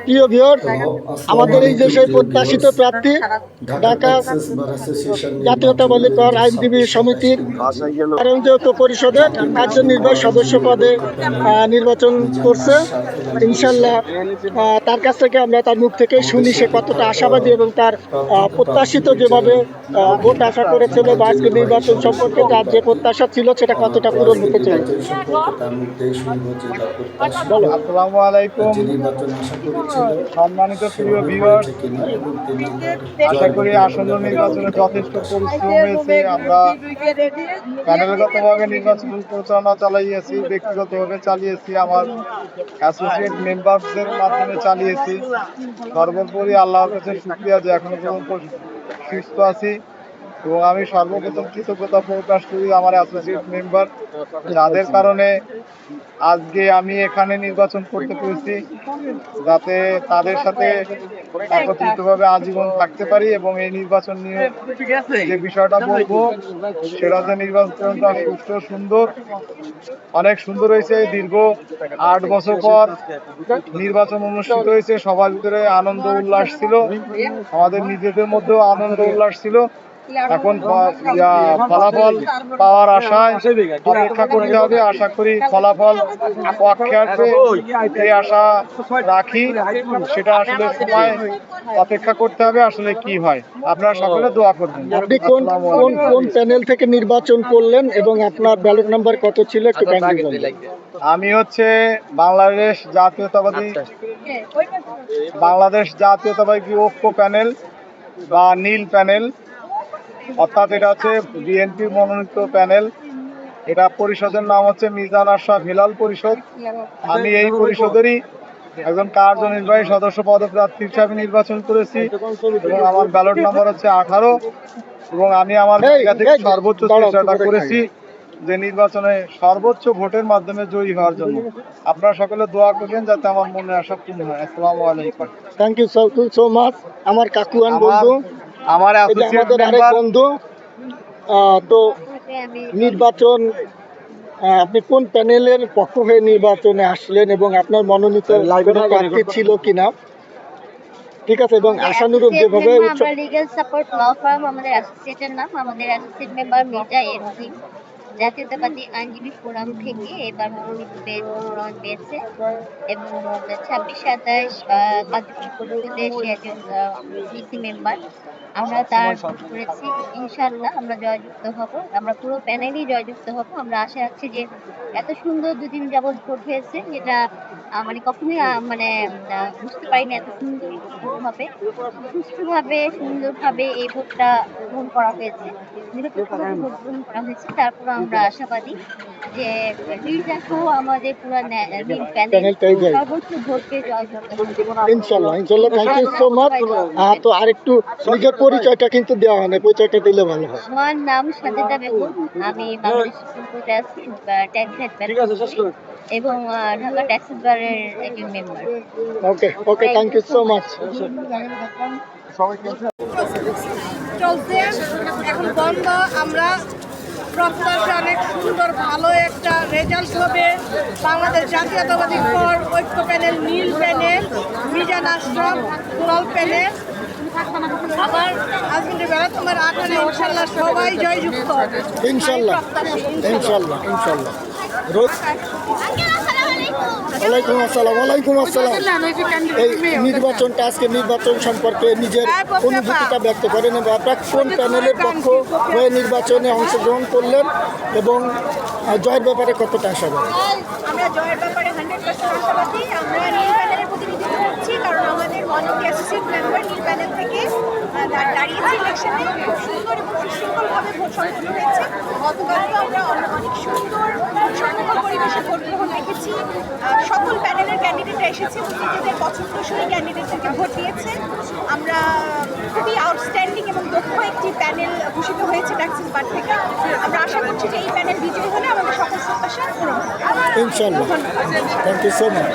প্রিয় ভিউয়ার, আমাদের এই দেশের প্রত্যাশিত প্রার্থী ঢাকা জাতীয়তাবাদী আইনজীবী সমিতির আইনজীবী পরিষদের কার্যনির্বাহী সদস্য পদে নির্বাচন করছে। ইনশাল্লাহ তার কাছ থেকে আমরা তার মুখ থেকে শুনি সে কতটা আশাবাদী এবং তার প্রত্যাশিত যেভাবে ভোট আশা করেছিল বা আজকে নির্বাচন সম্পর্কে তার যে প্রত্যাশা ছিল সেটা কতটা পূরণ হতে চাই। আসসালামু আলাইকুম সম্মানিত প্রিয় ভিউয়ার, আশা করি আসন্ন নির্বাচনে যথেষ্ট পরিশ্রম হয়েছে। আমরা প্যানেলগতভাবে নির্বাচন পরিচালনা চালিয়েছি, ব্যক্তিগতভাবে চালিয়েছি, আমার অ্যাসোসিয়েট মেম্বারদের মাধ্যমে চালিয়েছি। সর্বোপরি আল্লাহর কাছে শুকরিয়া যে এখনো পর্যন্ত সুস্থ আছি এবং আমি সর্বপ্রথম কৃতজ্ঞতা প্রকাশ করি আমার অ্যাসোসিয়েট মেম্বার, যাদের কারণে আজকে আমি এখানে নির্বাচন করতে পেরেছি, যাতে তাদের সাথে একত্রিতভাবে আজীবন থাকতে পারি এবং এই নির্বাচন নিয়ে যে বিষয়টা বলবো সেটা যে নির্বাচনটা সুষ্ঠু সুন্দর, অনেক সুন্দর হয়েছে। দীর্ঘ 8 বছর পর নির্বাচন অনুষ্ঠিত হয়েছে, সবার ভিতরে আনন্দ উল্লাস ছিল, আমাদের নিজেদের মধ্যেও আনন্দ উল্লাস ছিল। এখন ফলাফল পাওয়ার আশায় অপেক্ষা করতে হবে। আশা করি ফলাফল পক্ষে আসবে, এই আশা রাখি। সেটা আসলে সময় অপেক্ষা করতে হবে আসলে কি হয়। আপনারা সকলে দোয়া করবেন। আপনি কোন প্যানেল থেকে নির্বাচন করলেন এবং আপনার ব্যালট নাম্বার কত ছিল একটু বলবেন? আমি হচ্ছে বাংলাদেশ জাতীয়তাবাদী ঐক্য প্যানেল বা নীল প্যানেল, অর্থাৎ এটা হচ্ছে বিএনপি মনোনীত প্যানেল। এটা পরিষদের নাম হচ্ছে মিজান আশরাফ হিলাল পরিষদ। আমি এই পরিষদেরই একজন কার্যনির্বাহী সদস্য পদপ্রার্থী হিসাবে নির্বাচন করেছি এবং আমার ব্যালট নাম্বার হচ্ছে 18 এবং আমি আমার জায়গা থেকে সর্বোচ্চ চেষ্টাটা করেছি যে নির্বাচনে সর্বোচ্চ ভোটের মাধ্যমে জয়ী হওয়ার জন্য। আপনারা সকলে দোয়া করবেন যাতে আমার মনে আশা পূর্ণ হয়। আসসালামু আলাইকুম। Thank you so much. আমার কাকুয়ান বন্ধু, আমার অ্যাসোসিয়েট মেম্বার বন্ধু। তো নির্বাচন আপনি কোন প্যানেলের পক্ষ হয়ে নির্বাচনে আসলেন এবং আপনার মনোনীত প্রার্থী ছিল কিনা, ঠিক আছে, এবং আশানুরূপ যেভাবে লিগ্যাল সাপোর্ট ল ফার্ম আমাদের অ্যাসোসিয়েটের নাম, আমাদের অ্যাসোসিয়েট মেম্বার মির্জা এমসি জাতীয়তাবাদী আইনজীবী ফোরাম থেকে এবার মনোনীত পেয়েছে এবং 26-27 কার্যকরী পরিষদে সে একজন ডিসি মেম্বার। আমরা তার করেছি, ইনশাল্লাহ আমরা জয়যুক্ত হব, আমরা পুরো প্যানেলই জয়যুক্ত হব। আমরা আশা রাখছি যে এত সুন্দর দুদিন যাবৎ ভোট হয়েছে, যেটা মানে কখনোই বুঝতে পারিনি এত সুন্দর ভোট হবে। সুষ্ঠুভাবে সুন্দরভাবে এই ভোটটা গ্রহণ করা হয়েছে, নিরপেক্ষভাবে ভোট গ্রহণ করা হয়েছে। তারপর আমরা আশাবাদী যে মির্জা সহ আমাদের পুরো প্যানেল সর্বোচ্চ ভোটকে জয়যুক্ত হবে ইনশাল্লাহ। Thank you so much. তো আরেকটু নিজের পরিচয়টা কিন্তু দেওয়া হয় না, পরিচয়টা দিলে ভালো হয়। আমার নাম সাজেদা বেগম, আমি বাংলাদেশ সুপ্রিম কোর্টে আছি ট্যাক্স হেড এবং ঢাকা ট্যাক্স বারের একজন member. Okay thank you so much. চলছে এখন বন্ধ, আমরা প্রত্যাশা অনেক সুন্দর ভালো একটা রেজাল্ট হবে। বাংলাদেশ জাতীয়তাবাদী ঐক্য প্যানেল, নীল প্যানেল, মিজান আশরাফ হিলাল প্যানেল, আমার হাজবেন্ডের বেলা তোমার 18 ইনশাল্লাহ সবাই জয়যুক্ত হবে। ইনশাল্লাহ। ওয়ালাইকুম আসসালাম। এই নির্বাচনটা, আজকে নির্বাচন সম্পর্কে নিজের অনুভূতিটা ব্যক্ত করেন এবং আপনার কোন প্যানেলের পক্ষ হয়ে নির্বাচনে অংশগ্রহণ করলেন এবং জয়ের ব্যাপারে কতটা আশাবাদী? আমরা জয়ের ব্যাপারে 100% আশাবাদী। আমরা নীল প্যানেলের প্রতিনিধিত্ব করছি, কারণ আমাদের অ্যাসোসিয়েট মেম্বার নীল প্যানেল থেকে দাঁড়িয়েছে ইলেকশনে। খুব সুন্দর এবং সুশৃঙ্খলভাবে ভোট সম্পন্ন হয়েছে। গতকালকে আমরা অনেক সুন্দর উৎসবমুখর পরিবেশে ভোট গ্রহণ দেখেছি। সকল প্যানেলের ক্যান্ডিডেটরা এসেছে, নিজেদের পছন্দসই ক্যান্ডিডেটদেরকে ভোট দিয়েছে। আমরা খুবই আউটস্ট্যান্ডিং এবং দক্ষ একটি প্যানেল ঘোষিত হয়েছে ট্যাক্সেস বার থেকে। আমরা আশা করছি যে এই প্যানেল বিজয়ী হলে আমাদের সকল প্রত্যাশা পূরণ হবে। ইনশাআল্লাহ। Thank you so much.